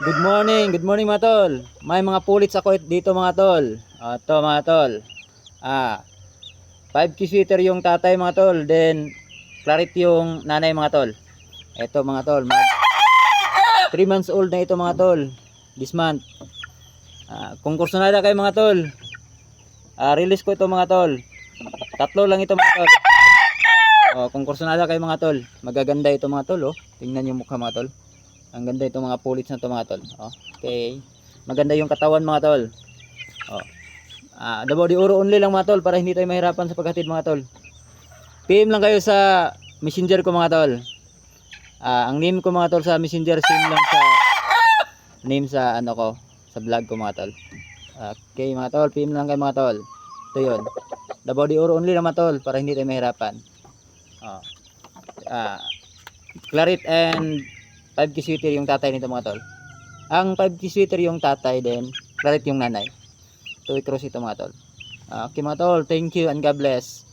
Good morning mga tol. May mga pulits ako dito mga tol. Ito mga tol. 5K sweater yung tatay mga tol. Then Clarity yung nanay mga tol. Ito mga tol. 3 months old na ito mga tol. This month. Kung kursunada kayo mga tol. Release ko ito mga tol. Tatlo lang ito mga tol. Kung kursunada kayo mga tol. Magaganda ito mga tol. Tingnan yung mukha mga tol. Ang ganda itong mga pulits na ito mga tol. Okay. Maganda yung katawan mga tol. The body uro only lang mga tol para hindi tayo mahirapan sa paghatid mga tol. PM lang kayo sa messenger ko mga tol. Ang name ko mga tol sa messenger, same lang sa name sa ano ko, sa vlog ko mga tol. Okay mga tol, PM lang kayo mga tol. Ito yun. The body uro only lang mga tol para hindi tayo mahirapan. Claret and 5K sweater yung tatay nito mga tol. Ang 5K sweater yung tatay, then Claret yung nanay. Ito i-cross ito mga tol. Okay mga tol, thank you and God bless.